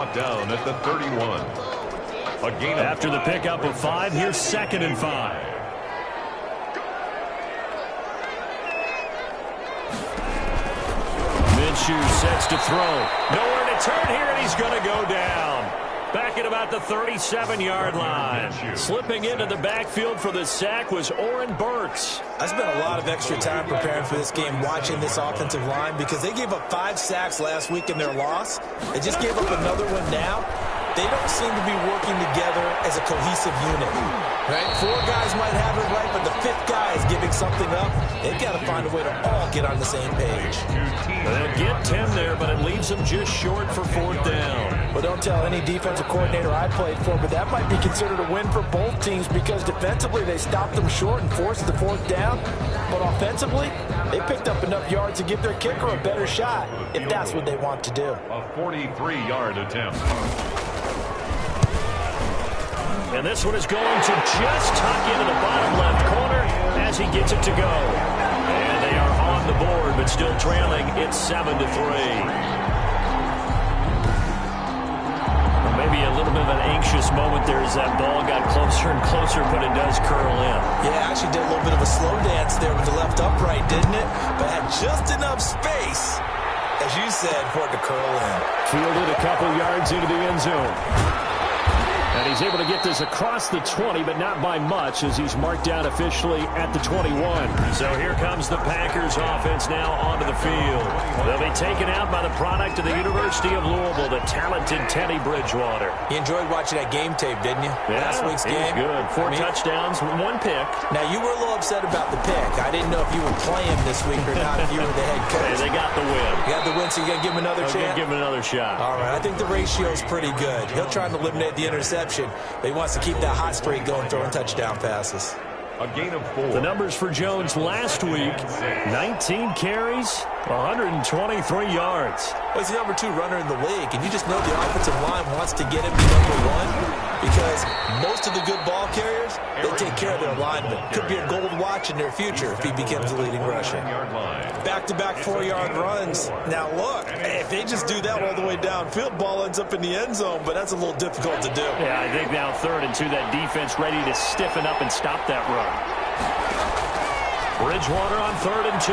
Down at the 31. After the pickup of 5, here's 2nd and 5. Minshew sets to throw. Nowhere to turn here, and he's going to go down. Back at about the 37-yard line. Slipping into the backfield for the sack was Oren Burks. I spent a lot of extra time preparing for this game, watching this offensive line, because they gave up 5 sacks last week in their loss. They just gave up another one now. They don't seem to be working together as a cohesive unit. Right? 4 guys might have it right, but the 5th guy is giving something up. They've got to find a way to all get on the same page. They'll get 10 there, but it leaves them just short for 4th down. Well, don't tell any defensive coordinator I played for, but that might be considered a win for both teams because defensively they stopped them short and forced the 4th down. But offensively, they picked up enough yards to give their kicker a better shot if that's what they want to do. A 43-yard attempt. And this one is going to just tuck into the bottom left corner as he gets it to go. And they are on the board, but still trailing. It's 7-3. Maybe a little bit of an anxious moment there as that ball got closer and closer, but it does curl in. Yeah, actually did a little bit of a slow dance there with the left upright, didn't it? But had just enough space, as you said, for it to curl in. Fielded a couple yards into the end zone. And he's able to get this across the 20, but not by much, as he's marked down officially at the 21. So here comes the Packers offense now onto the field. They'll be taken out by the product of the University of Louisville, the talented Teddy Bridgewater. You enjoyed watching that game tape, didn't you? Yeah, last week's game. Good. 4 touchdowns, 1 pick. Now, you were a little upset about the pick. I didn't know if you were playing this week or not, if you were the head coach. Hey, they got the win. You got the win, so you're going to give him another chance? Give him another shot. All right, I think the ratio's pretty good. He'll try and eliminate the interception, but he wants to keep that hot streak going, throwing touchdown passes. A gain of 4. The numbers for Jones last week, 19 carries, 123 yards. Well, he's the number 2 runner in the league, and you just know the offensive line wants to get him to number 1 because most of the good ball carriers, they take care of their linemen. Could be a gold watch in their future if he becomes the leading rusher. Back-to-back 4-yard runs. Now, look, if they just do that all the way downfield, ball ends up in the end zone, but that's a little difficult to do. Yeah, I think now 3rd and 2, that defense ready to stiffen up and stop that run. Bridgewater on 3rd and 2.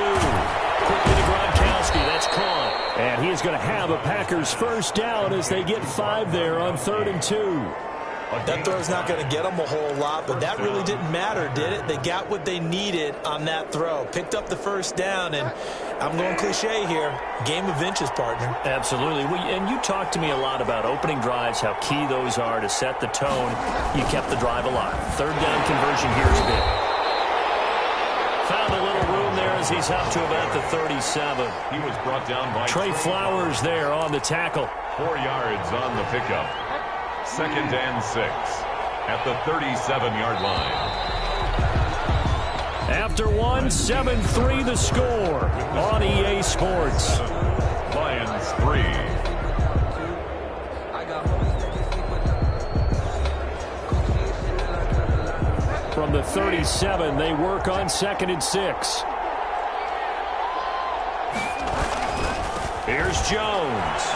Quickly to Gronkowski. That's caught. And he is going to have a Packers first down as they get 5 there on 3rd and 2. That throw's not going to get them a whole lot, but that really didn't matter, did it? They got what they needed on that throw. Picked up the first down, and I'm going cliche here. Game of inches, partner. Absolutely. And you talked to me a lot about opening drives, how key those are to set the tone. You kept the drive alive. 3rd down conversion here is big. Found a little room there as he's up to about the 37. He was brought down by Trey Flowers there on the tackle. 4 yards on the pickup. 2nd and 6 at the 37-yard line. After 1, 7-3 the score on EA Sports. Lions 3. From the 37, they work on 2nd and 6. Here's Jones.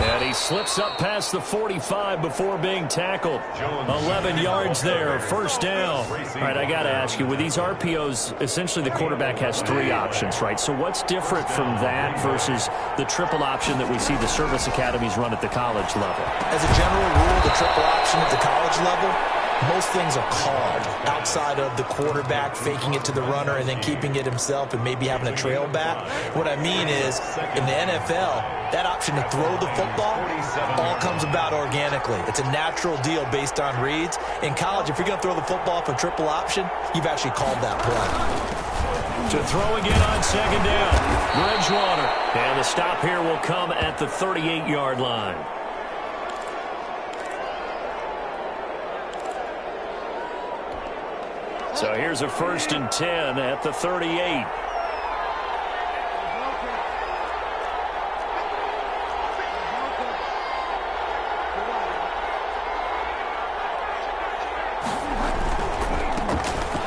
And he slips up past the 45 before being tackled. 11 yards there, first down. All right, I got to ask you, with these RPOs, essentially the quarterback has 3 options, right? So what's different from that versus the triple option that we see the service academies run at the college level? As a general rule, the triple option at the college level, most things are called outside of the quarterback faking it to the runner and then keeping it himself and maybe having a trail back. What I mean is, in the NFL, that option to throw the football all comes about organically. It's a natural deal based on reads. In college, if you're going to throw the football for triple option, you've actually called that play. To throw again on 2nd down, Bridgewater. And the stop here will come at the 38-yard line. So here's a 1st and 10 at the 38.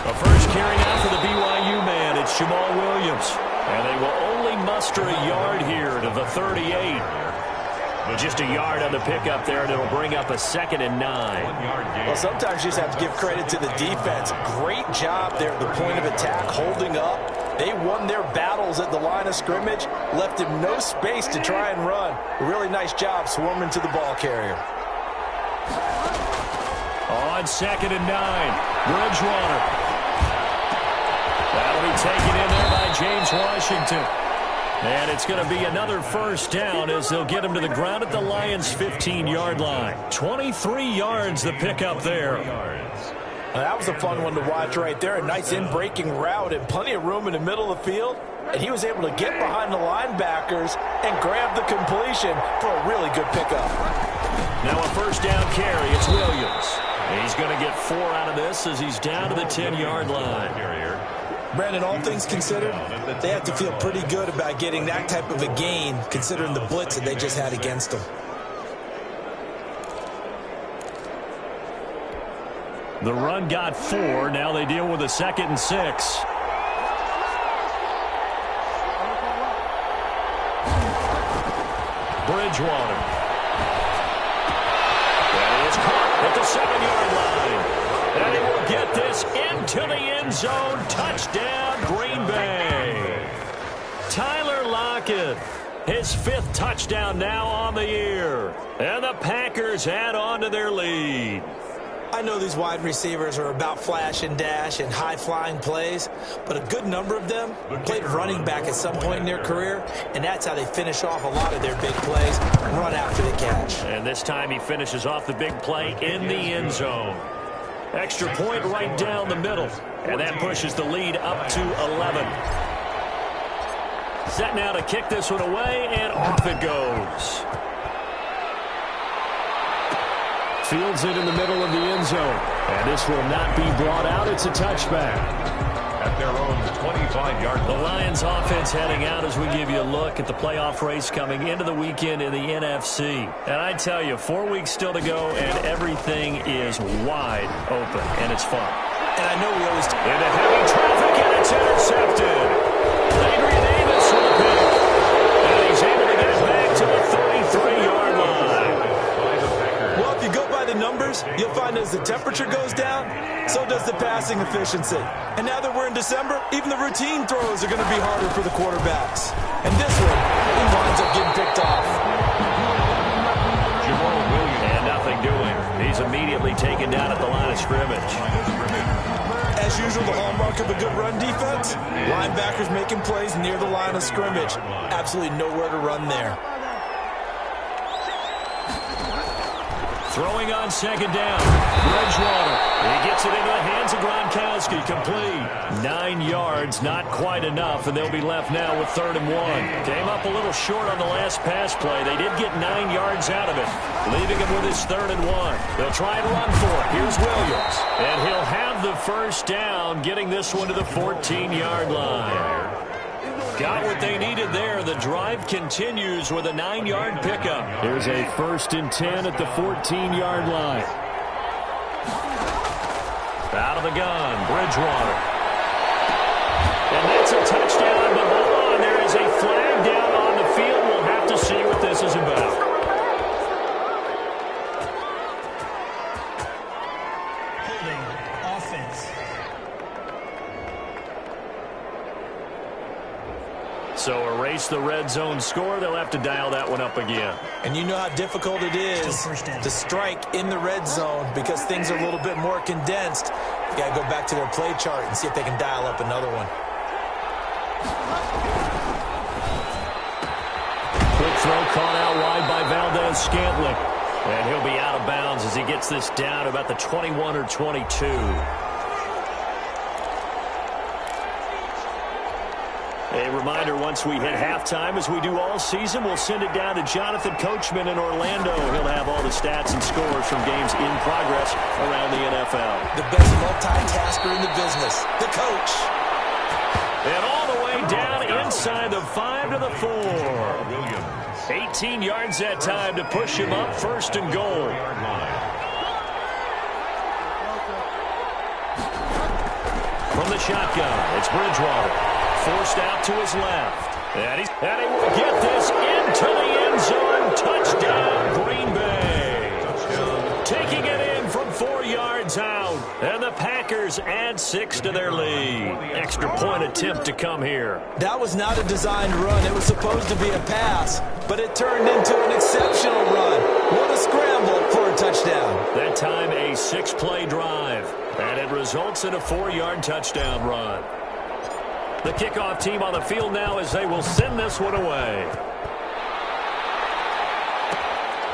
A first carry out for the BYU man. It's Jamal Williams. And they will only muster a yard here to the 38. Just a yard on the pickup there, and it'll bring up a 2nd and 9. Well, sometimes you just have to give credit to the defense. Great job there at the point of attack, holding up. They won their battles at the line of scrimmage, left him no space to try and run. A really nice job swarming to the ball carrier. On 2nd and 9, Bridgewater. That'll be taken in there by James Washington. And it's going to be another 1st down as they'll get him to the ground at the Lions' 15-yard line. 23 yards the pickup there. That was a fun one to watch right there. A nice in-breaking route and plenty of room in the middle of the field. And he was able to get behind the linebackers and grab the completion for a really good pickup. Now a 1st down carry. It's Williams. He's going to get 4 out of this as he's down to the 10-yard line. Brandon, all things considered, they have to feel pretty good about getting that type of a gain considering the blitz that they just had against them. The run got 4. Now they deal with a 2nd and 6. Bridgewater. That is caught at the 7-yard line. And he will get this into the end zone. Touchdown, Green Bay. Tyler Lockett, his 5th touchdown now on the year. And the Packers add on to their lead. I know these wide receivers are about flash and dash and high-flying plays, but a good number of them played running back at some point in their career, and that's how they finish off a lot of their big plays, run after the catch. And this time he finishes off the big play in the end zone. Extra point right down the middle, and that pushes the lead up to 11. Set now to kick this one away, and off it goes. Fields it in the middle of the end zone. And this will not be brought out. It's a touchback. At their own 25-yard line. The Lions offense heading out as we give you a look at the playoff race coming into the weekend in the NFC. And I tell you, 4 weeks still to go, and everything is wide open, and it's fun. And I know we always... Into heavy traffic, and it's intercepted. Adrian Davis with a pick. And he's able to get it back to the 33-yard line. Well, if you go by the numbers, you'll find as the temperature goes down, so does the passing efficiency. And now that we're in December, even the routine throws are going to be harder for the quarterbacks. And this one, he winds up getting picked off. And nothing doing. He's immediately taken down at the line of scrimmage. As usual, the hallmark of a good run defense, linebackers making plays near the line of scrimmage. Absolutely nowhere to run there. Throwing on 2nd down. Bridgewater. He gets it into the hands of Gronkowski. Complete. 9 yards, not quite enough, and they'll be left now with 3rd and 1. Came up a little short on the last pass play. They did get 9 yards out of it, leaving him with his 3rd and 1. They'll try and run for it. Here's Williams. And he'll have the 1st down, getting this one to the 14-yard line. Got what they needed there. The drive continues with a 9-yard pickup. Here's a 1st and 10 at the 14-yard line. Out of the gun, Bridgewater. And that's a touchdown, but hold on. There is a flag down on the field. We'll have to see what this is about. Holding offense. So erase the red zone score. They'll have to dial that one up again. And you know how difficult it is to strike in the red zone because things are a little bit more condensed. You got to go back to their play chart and see if they can dial up another one. Quick throw caught out wide by Valdez-Scantling. And he'll be out of bounds as he gets this down about the 21 or 22. A reminder, once we hit halftime, as we do all season, we'll send it down to Jonathan Coachman in Orlando. He'll have all the stats and scores from games in progress around the NFL. The best multitasker in the business, the coach. And all the way down inside the 5 to the 4. 18 yards that time to push him up, 1st and goal. From the shotgun, it's Bridgewater. Forced out to his left. And he will get this into the end zone. Touchdown, Green Bay. Touchdown. Taking it in from 4 yards out. And the Packers add 6 to their lead. Extra point attempt to come here. That was not a designed run. It was supposed to be a pass, but it turned into an exceptional run. What a scramble for a touchdown. That time a 6-play drive. And it results in a 4-yard touchdown run. The kickoff team on the field now as they will send this one away.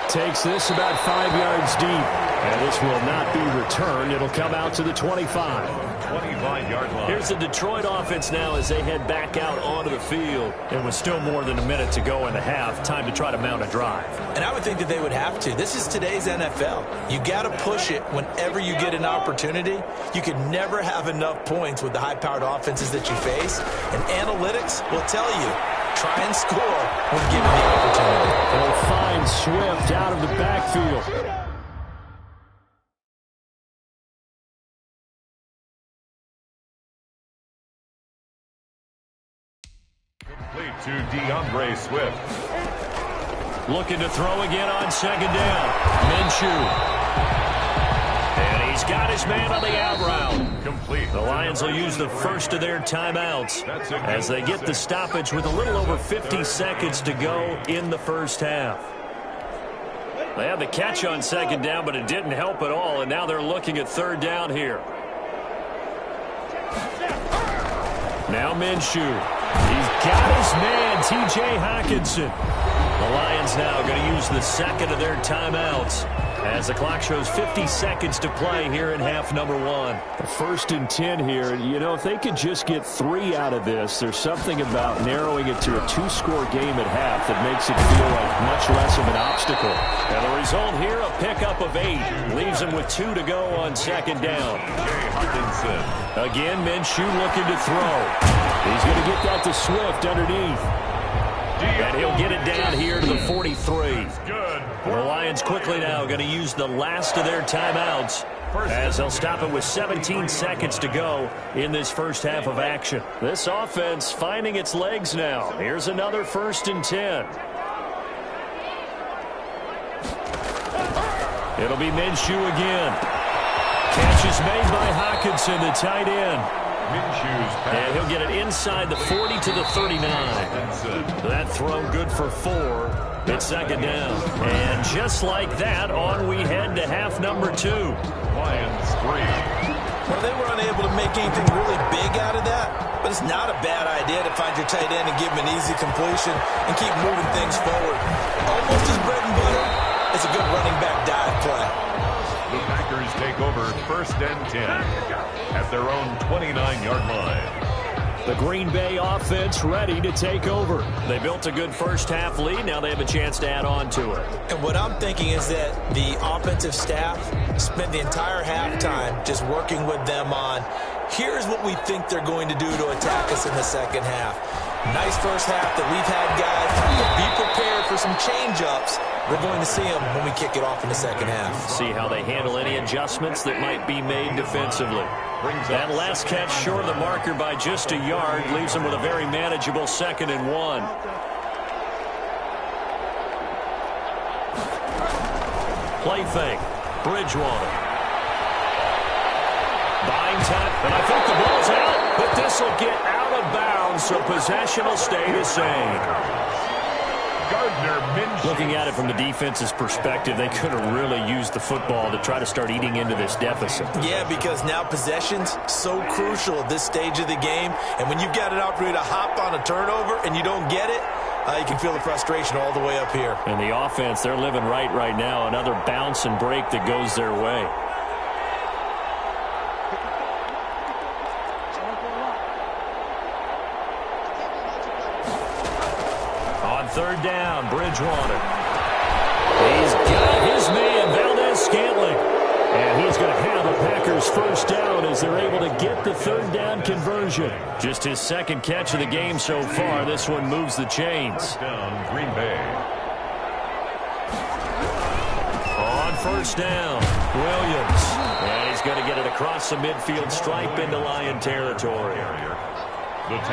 Takes this about 5 yards deep. And this will not be returned. It'll come out to the 25. 25-yard line. Here's the Detroit offense now as they head back out onto the field. It was still more than a minute to go in the half. Time to try to mount a drive. And I would think that they would have to. This is today's NFL. You got to push it whenever you get an opportunity. You can never have enough points with the high-powered offenses that you face. And analytics will tell you, try and score when given the opportunity. They'll find Swift out of the backfield. Complete to DeAndre Swift. Looking to throw again on second down. Minshew. And he's got his man on the out route. Complete. The Lions will use the first of their timeouts as they get the stoppage with a little over 50 seconds to go in the first half. They had the catch on second down, but it didn't help at all, and now they're looking at third down here. Now Minshew. He's got his man, T.J. Hockenson. The Lions now going to use the second of their timeouts as the clock shows 50 seconds to play here in half number 1. The 1st and 10 here. You know, if they could just get 3 out of this, there's something about narrowing it to a 2-score game at half that makes it feel like much less of an obstacle. And the result here, a pickup of 8. Leaves them with 2 to go on second down. Hockenson. Again, Minshew looking to throw. He's going to get that to Swift underneath. And he'll get it down here to the 43. The Lions quickly now going to use the last of their timeouts as they'll stop it with 17 seconds to go in this first half of action. This offense finding its legs now. Here's another 1st and 10. It'll be Minshew again. Catch is made by Hockenson, the tight end. And he'll get it inside the 40 to the 39. That throw good for 4. It's second down. And just like that, on we head to half number 2. Lions 3. Well, they were unable to make anything really big out of that, but it's not a bad idea to find your tight end and give him an easy completion and keep moving things forward. Almost his bread and butter. It's a good running back dive play. The Packers take over 1st and 10 at their own 29-yard line. The Green Bay offense ready to take over. They built a good first half lead. Now they have a chance to add on to it. And what I'm thinking is that the offensive staff spent the entire halftime just working with them on, here's what we think they're going to do to attack us in the second half. Nice first half that we've had, guys. Be prepared for some change-ups. We're going to see them when we kick it off in the second half. See how they handle any adjustments that might be made defensively. That last catch short of the marker by just a yard leaves them with a very manageable 2nd and 1. Play fake. Bridgewater. Buying time. And I think the ball's out, but this will get out of bounds, so possession will stay the same. Looking at it from the defense's perspective, they could have really used the football to try to start eating into this deficit. Yeah, because now possession's so crucial at this stage of the game. And when you've got an opportunity to hop on a turnover and you don't get it, you can feel the frustration all the way up here. And the offense, they're living right now. Another bounce and break that goes their way. Third down, Bridgewater. He's got his man, Valdez-Scantling. And he's going to have the Packers first down as they're able to get the third down conversion. Just his 2nd catch of the game so far. This one moves the chains. Down, Green Bay. On first down, Williams. And he's going to get it across the midfield stripe into Lion territory.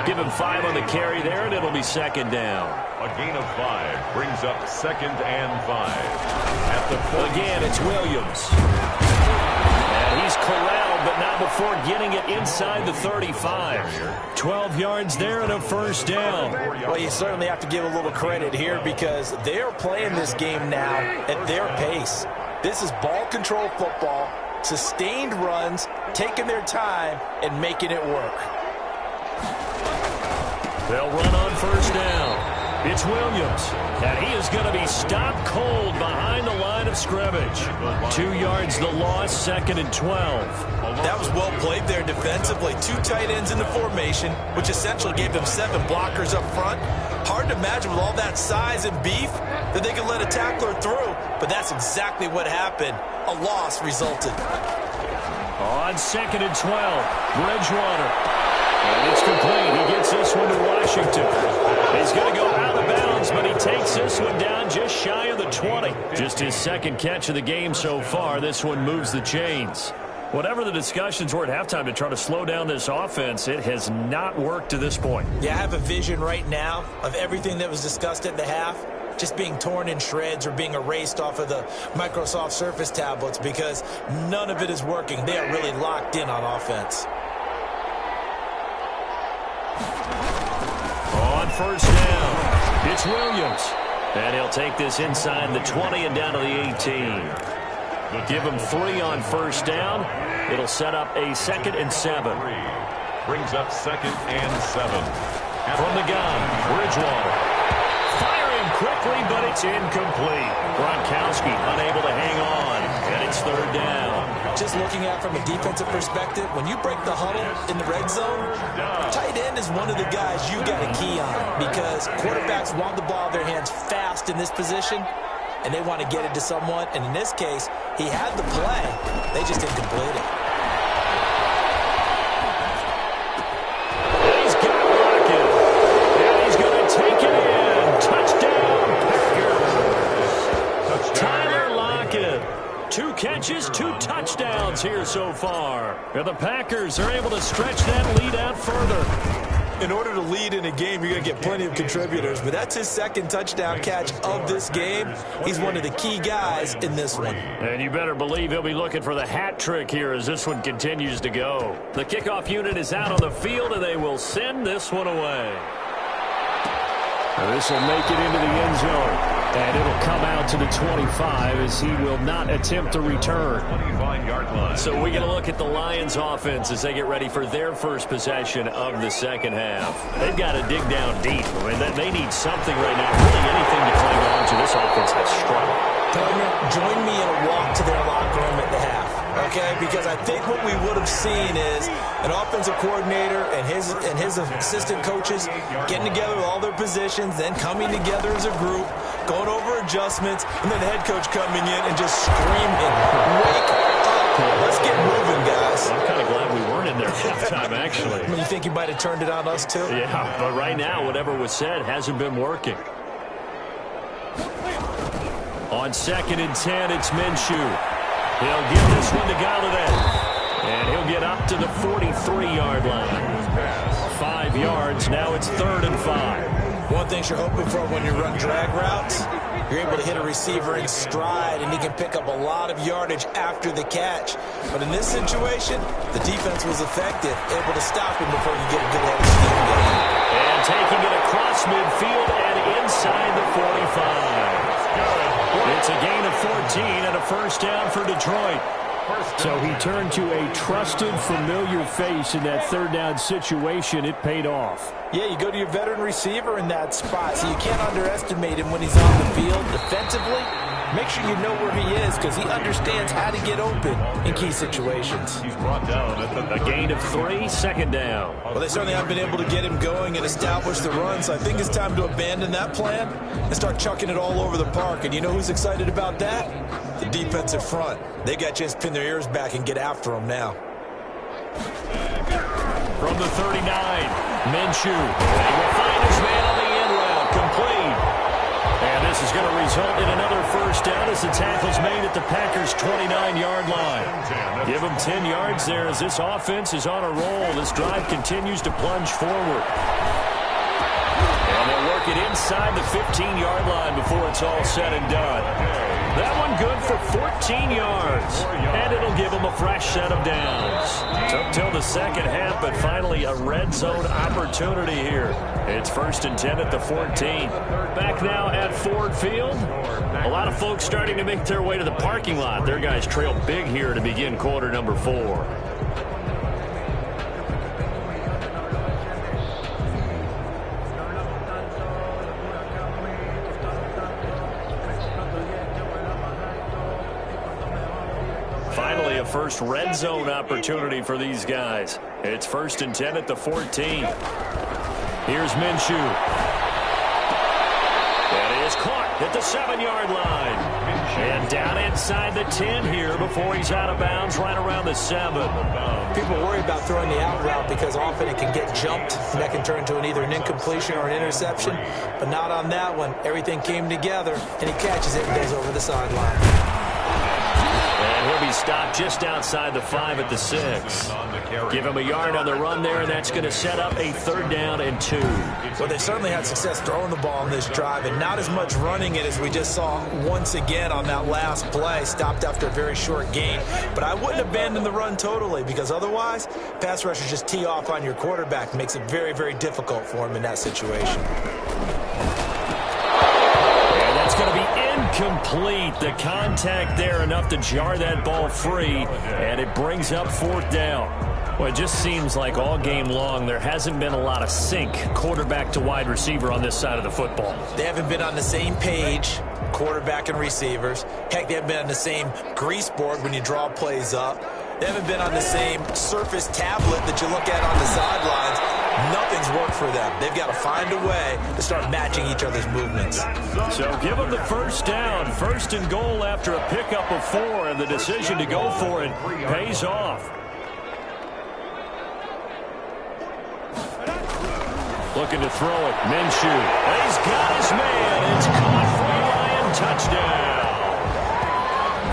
Give him 5 on the carry there, and it'll be second down. A gain of 5 brings up 2nd and 5. At the Again, it's Williams. And he's corralled, but not before getting it inside the 35. 12 yards there and a first down. Well, you certainly have to give a little credit here because they are playing this game now at their pace. This is ball control football, sustained runs, taking their time, and making it work. They'll run on first down. It's Williams, and he is going to be stopped cold behind the line of scrimmage. 2 yards the loss, 2nd and 12. That was well played there defensively. 2 tight ends in the formation, which essentially gave them 7 blockers up front. Hard to imagine with all that size and beef that they could let a tackler through, but that's exactly what happened. A loss resulted. On 2nd and 12, Bridgewater. And it's complete. He gets this one to Washington. He's going to go out of bounds, but he takes this one down just shy of the 20. Just his 2nd catch of the game so far. This one moves the chains. Whatever the discussions were at halftime to try to slow down this offense, it has not worked to this point. Yeah, I have a vision right now of everything that was discussed at the half just being torn in shreds or being erased off of the Microsoft Surface tablets because none of it is working. They are really locked in on offense. On first down, it's Williams. And he'll take this inside the 20 and down to the 18. Give him 3 on first down. It'll set up a 2nd and 7. brings up 2nd and 7. From the gun, Bridgewater. Firing quickly, but it's incomplete. Gronkowski unable to hang on, and it's 3rd down. Just looking at it from a defensive perspective, when you break the huddle in the red zone, tight end is one of the guys you got to key on because quarterbacks want the ball in their hands fast in this position, and they want to get it to someone. And in this case, he had the play. They just didn't complete it. He's got Lockett, and he's going to take it in. Touchdown, Packers. Tyler Lockett. 2 catches, 2 touchdowns here so far. And the Packers are able to stretch that lead out further. In order to lead in a game, you're going to get plenty of contributors, but that's his 2nd touchdown catch of this game. He's one of the key guys in this one. And you better believe he'll be looking for the hat trick here as this one continues to go. The kickoff unit is out on the field, and they will send this one away. This will make it into the end zone. And it'll come out to the 25 as he will not attempt to return. 25-yard line. So we get a look at the Lions offense as they get ready for their first possession of the second half. They've got to dig down deep. I mean, they need something right now, really anything to cling on to. This offense has struggled. Partner, join me in a walk to their locker room at the half, okay? Because I think what we would have seen is an offensive coordinator and his assistant coaches getting together with all their positions, then coming together as a group, going over adjustments, and then the head coach coming in and just screaming, wake up, let's get moving, guys. I'm kind of glad we weren't in there at halftime, actually. You think you might have turned it on us, too? Yeah, but right now, whatever was said hasn't been working. On 2nd and 10, it's Minshew. He'll give this one to Galladay. And he'll get up to the 43-yard line. 5 yards, now it's 3rd and 5. One thing you're hoping for when you run drag routes, you're able to hit a receiver in stride, and he can pick up a lot of yardage after the catch. But in this situation, the defense was effective, able to stop him before you get a good head of steam going. And taking it across midfield and inside the 45. It's a gain of 14 and a first down for Detroit. So he turned to a trusted, familiar face in that 3rd down situation. It paid off. Yeah, you go to your veteran receiver in that spot, so you can't underestimate him when he's on the field defensively. Make sure you know where he is because he understands how to get open in key situations. He's brought down at A gain of 3, 2nd down. Well, they certainly haven't been able to get him going and establish the run, so I think it's time to abandon that plan and start chucking it all over the park. And you know who's excited about that? The defensive front. They got a chance to pin their ears back and get after him now. From the 39, Minshew. And he will find his man on the end route. Complete. And this is going to result in another first down as the tackle's made at the Packers' 29-yard line. Give them 10 yards there as this offense is on a roll. This drive continues to plunge forward. And they'll work it inside the 15-yard line before it's all said and done. That one good for 14 yards. And it'll give them a fresh set of downs. Took till the second half, but finally a red zone opportunity here. It's 1st and 10 at the 14. Back now at Ford Field. A lot of folks starting to make their way to the parking lot. Their guys trail big here to begin quarter number 4. Finally, a first red zone opportunity for these guys. It's 1st and 10 at the 14. Here's Minshew. That is caught at the 7-yard line. And down inside the 10 here before he's out of bounds right around the 7. People worry about throwing the out route because often it can get jumped, and that can turn into either an incompletion or an interception. But not on that one. Everything came together, and he catches it and goes over the sideline. And he'll be stopped just outside the 5 at the 6. Give him a yard on the run there, and that's going to set up a 3rd down and 2. Well, they certainly had success throwing the ball on this drive, and not as much running it as we just saw once again on that last play. Stopped after a very short gain. But I wouldn't abandon the run totally, because otherwise, pass rushers just tee off on your quarterback. Makes it very, very difficult for him in that situation. And that's going to be incomplete. The contact there enough to jar that ball free, and it brings up 4th down. Well, it just seems like all game long there hasn't been a lot of sync quarterback to wide receiver on this side of the football. They haven't been on the same page, quarterback and receivers. Heck, they haven't been on the same grease board when you draw plays up. They haven't been on the same surface tablet that you look at on the sidelines. Nothing's worked for them. They've got to find a way to start matching each other's movements. So give them the 1st down. 1st and goal after a pickup of 4, and the decision to go for it pays off. Looking to throw it. Minshew. And he's got his man. It's caught for a Lion touchdown.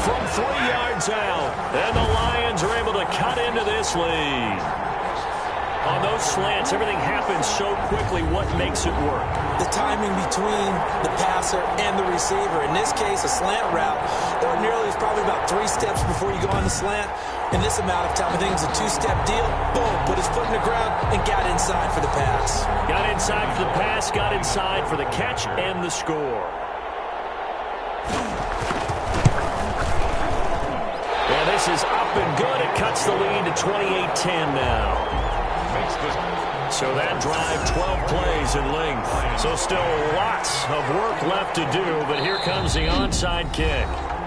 From 3 yards out. And the Lions are able to cut into this lead. On those slants, everything happens so quickly. What makes it work? The timing between the passer and the receiver. In this case, a slant route. Ordinarily, it's probably about 3 steps before you go on the slant. In this amount of time, I think it was a 2-step deal. Boom, put his foot in the ground and got inside for the pass. Got inside for the pass, got inside for the catch and the score. And this is up and good. It cuts the lead to 28-10 now. So that drive, 12 plays in length. So still lots of work left to do, but here comes the onside kick.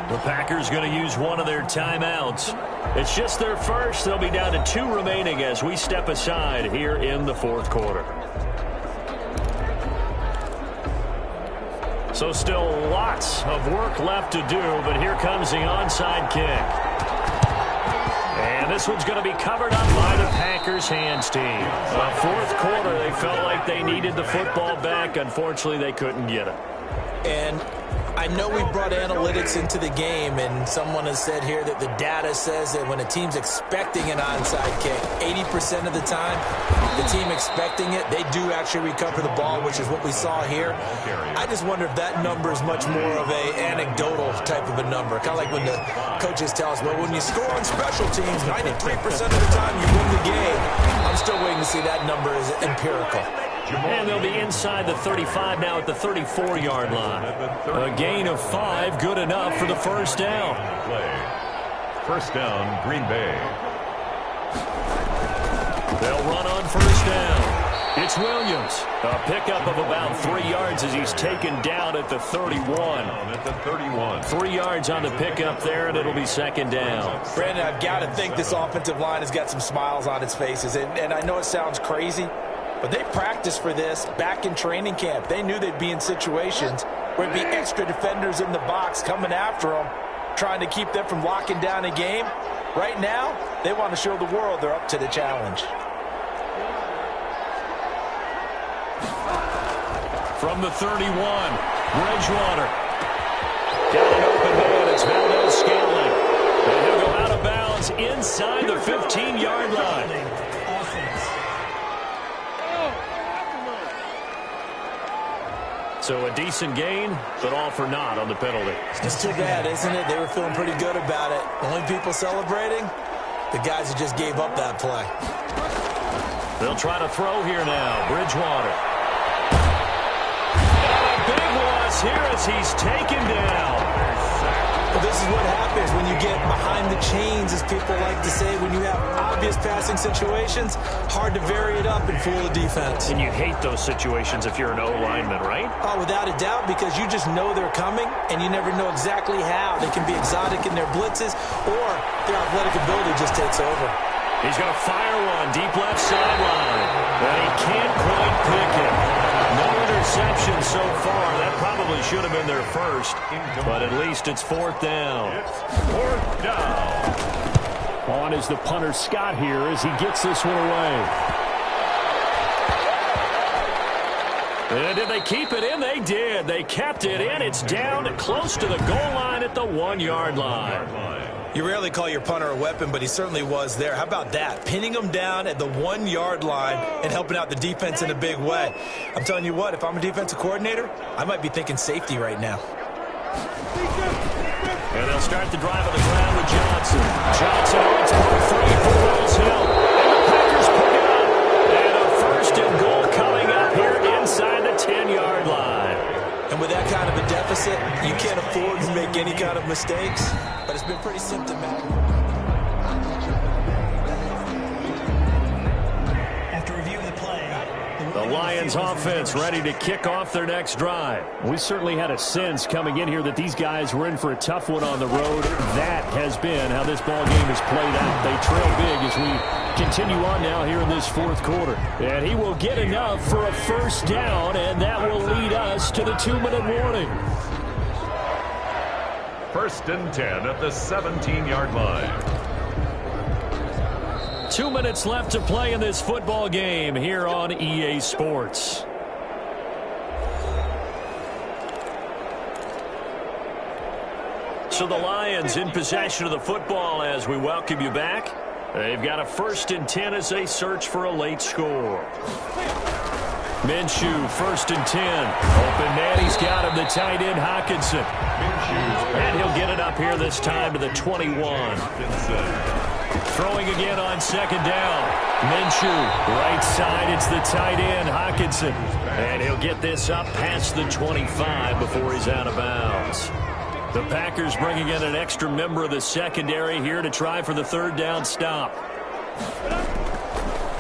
The Packers going to use one of their timeouts. It's just their first. They'll be down to 2 remaining as we step aside here in the 4th quarter. So still lots of work left to do, but here comes the onside kick. And this one's going to be covered up by the Packers hands team. The 4th quarter, they felt like they needed the football back. Unfortunately, they couldn't get it. And I know we brought analytics into the game, and someone has said here that the data says that when a team's expecting an onside kick, 80% of the time, the team expecting it, they do actually recover the ball, which is what we saw here. I just wonder if that number is much more of an anecdotal type of a number. Kind of like when the coaches tell us, well, when you score on special teams, 93% of the time you win the game. I'm still waiting to see that number is empirical. And they'll be inside the 35 now at the 34-yard line. A gain of 5, good enough for the 1st down. 1st down, Green Bay. They'll run on 1st down. It's Williams. A pickup of about 3 yards as he's taken down at the 31. 3 yards on the pickup there, and it'll be 2nd down. Brandon, I've got to think this offensive line has got some smiles on its faces. And I know it sounds crazy, but they practiced for this back in training camp. They knew they'd be in situations where it'd be extra defenders in the box coming after them, trying to keep them from locking down a game. Right now, they want to show the world they're up to the challenge. From the 31, Bridgewater. Got it open So a decent gain, but all for naught on the penalty. It's too bad, isn't it? They were feeling pretty good about it. The only people celebrating, the guys who just gave up that play. They'll try to throw here now. Bridgewater. And a big loss here as he's taken down. Well, this is what happens when you get behind the chains, as people like to say. When you have obvious passing situations, hard to vary it up and fool the defense. And you hate those situations if you're an O-lineman, right? Oh, without a doubt, because you just know they're coming, and you never know exactly how. They can be exotic in their blitzes, or their athletic ability just takes over. He's going to fire one deep left sideline, and he can't quite pick it. No interception so far. That probably should have been their first, but at least it's fourth down. It's fourth down. On is the punter Scott here as he gets this one away. And did they keep it in? They did. They kept it in. It's down close to the goal line at the 1-yard line. You rarely call your punter a weapon, but he certainly was there. How about that? Pinning him down at the 1-yard line and helping out the defense in a big way. I'm telling you what, if I'm a defensive coordinator, I might be thinking safety right now. And they'll start the drive on the ground with Johnson. Johnson owns for 3 for Rose Hill. And the Packers pick it up. And a first and goal coming up here inside the 10-yard line. And with that kind of a deficit, you can't afford to make any kind of mistakes. But it's been pretty symptomatic. After reviewing the play, The Lions offense ready to kick off their next drive. We certainly had a sense coming in here that these guys were in for a tough one on the road. That has been how this ball game has played out. They trail big as we continue on now here in this fourth quarter. And he will get enough for a first down, and that will lead us to the 2-minute warning. First and 10 at the 17-yard line. 2 minutes left to play in this football game here on EA Sports. So the Lions in possession of the football as we welcome you back. They've got a first and 10 as they search for a late score. Minshew, first and 10. Open man, he's got him, the tight end, Hockenson. And he'll get it up here this time to the 21. Throwing again on second down. Minshew, right side, it's the tight end, Hockenson. And he'll get this up past the 25 before he's out of bounds. The Packers bringing in an extra member of the secondary here to try for the third down stop.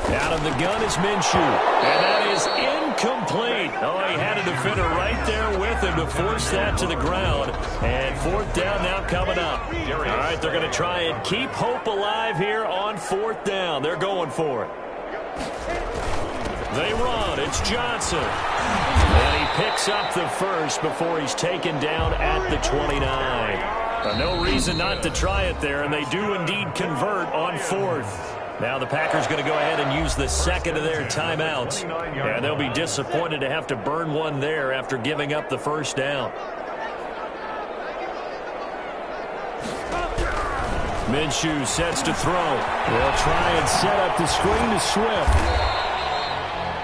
Out of the gun is Minshew, and that is incomplete. Oh, he had a defender right there with him to force that to the ground. And fourth down now coming up. All right, they're going to try and keep hope alive here on fourth down. They're going for it. They run. It's Johnson. And he picks up the first before he's taken down at the 29. No reason not to try it there, and they do indeed convert on fourth. Now the Packers going to go ahead and use the second of their timeouts. And they'll be disappointed to have to burn one there after giving up the first down. Minshew sets to throw. They'll try and set up the screen to Swift.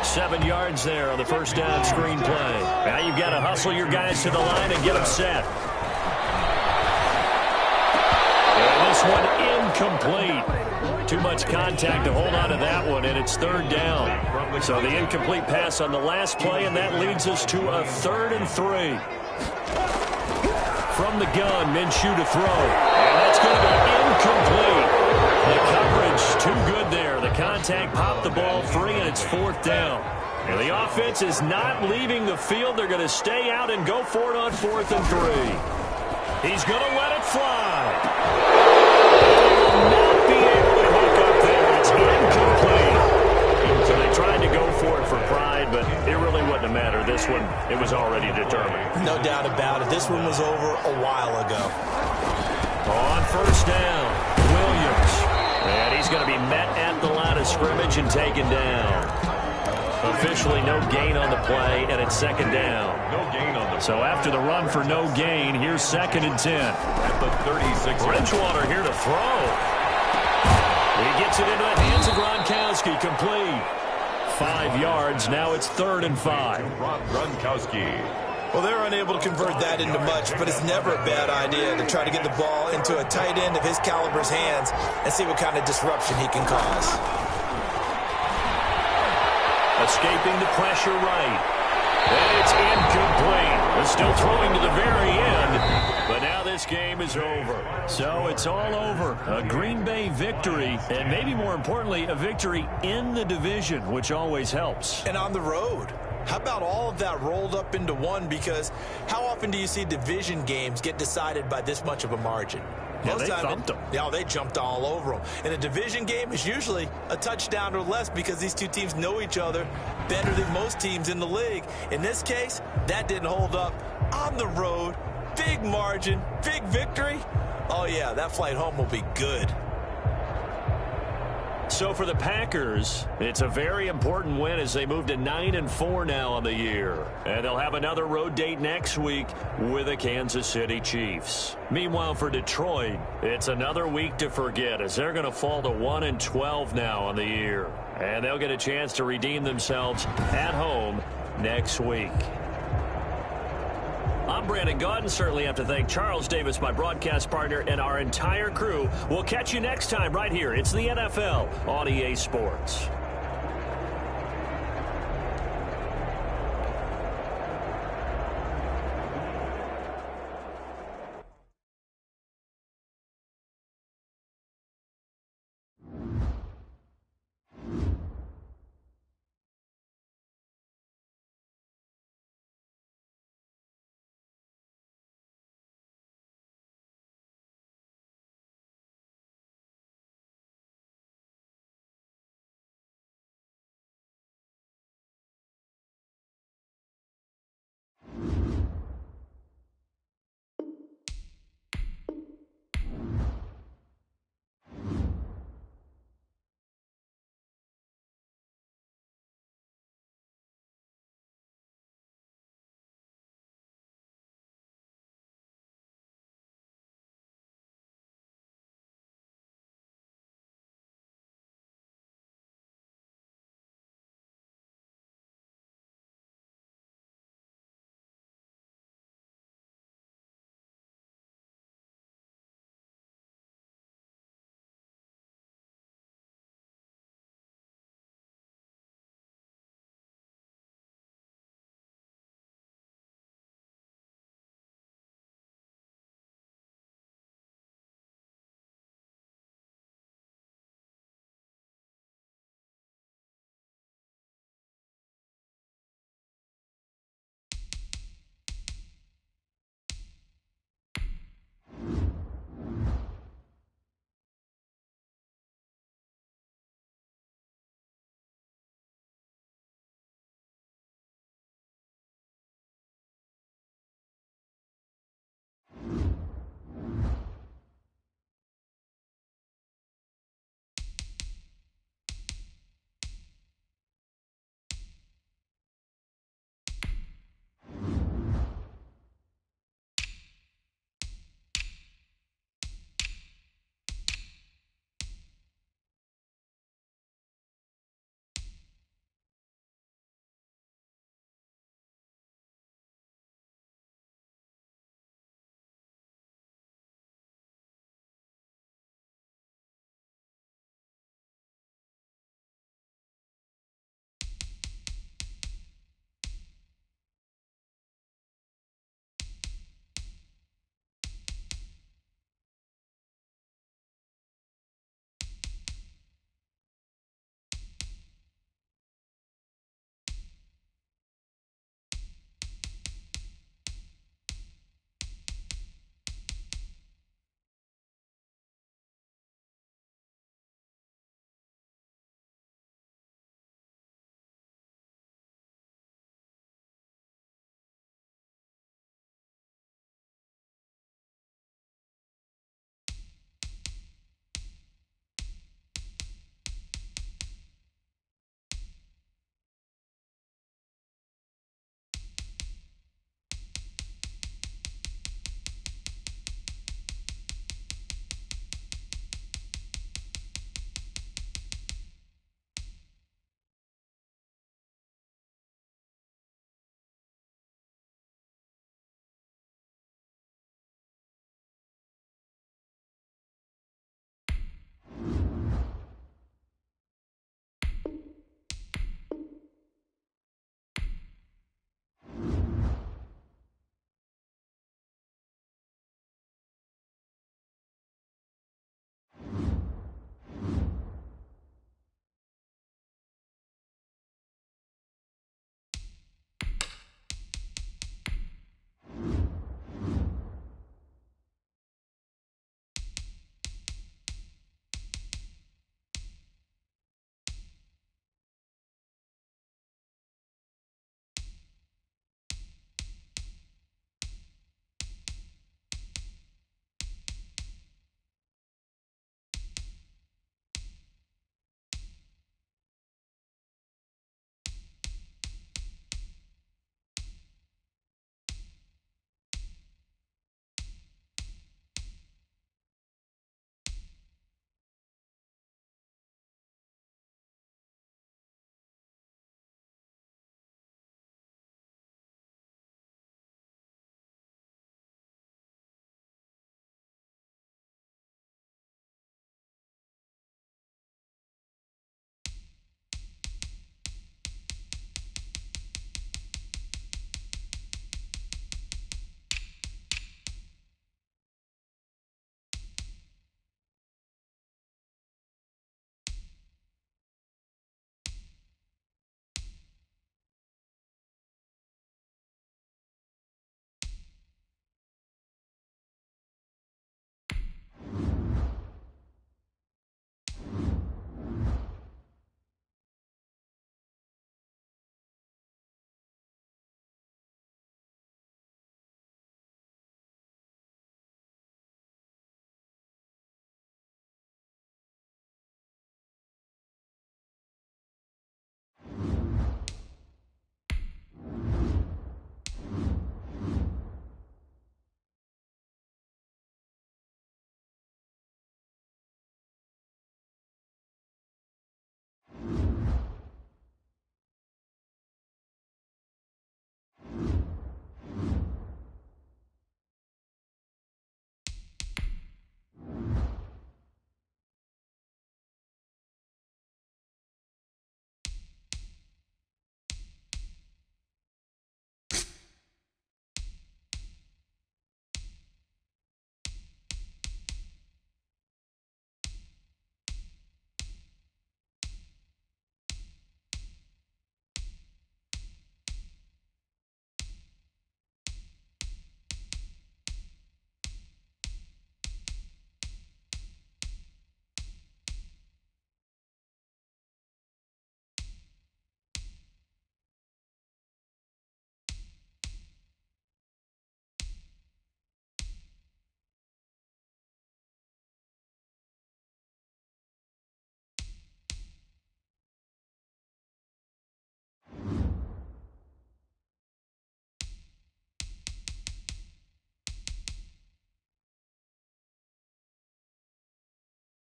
7 yards there on the first down screen play. Now you've got to hustle your guys to the line and get them set. And this one incomplete. Too much contact to hold on to that one, and it's third down. So the incomplete pass on the last play, and that leads us to a 3rd and 3. From the gun, Minshew to throw. And that's going to be incomplete. The coverage too good there. The contact popped the ball free, and it's fourth down. And the offense is not leaving the field. They're going to stay out and go for it on 4th and 3. He's going to let it fly. Not be able to hook up there. It's incomplete. So they tried to go for it for pride, but it really wouldn't have mattered. This one, it was already determined. No doubt about it. This one was over a while ago. On first down, Williams. And he's going to be met at the line of scrimmage and taken down. Officially no gain on the play, and it's second down. No gain on the play. So after the run for no gain, here's 2nd and 10. At the 36. Bridgewater here to throw. He gets it into the hands of Gronkowski, complete. 5 yards, now it's 3rd and 5. Gronkowski. Well, they're unable to convert that into much, but it's never a bad idea to try to get the ball into a tight end of his caliber's hands and see what kind of disruption he can cause. Escaping the pressure right. And it's incomplete. They're still throwing to the very end, but now this game is over. So it's all over. A Green Bay victory, and maybe more importantly, a victory in the division, which always helps. And on the road. How about all of that rolled up into one? Because how often do you see division games get decided by this much of a margin? Yeah, they thumped them. Yeah, they jumped all over them. And a division game is usually a touchdown or less because these two teams know each other better than most teams in the league. In this case, that didn't hold up. On the road, big margin, big victory. Oh, yeah, that flight home will be good. So for the Packers, it's a very important win as they move to 9-4 now on the year. And they'll have another road date next week with the Kansas City Chiefs. Meanwhile, for Detroit, it's another week to forget as they're going to fall to 1-12 now on the year. And they'll get a chance to redeem themselves at home next week. I'm Brandon Gaudin. Certainly have to thank Charles Davis, my broadcast partner, and our entire crew. We'll catch you next time right here. It's the NFL on EA Sports.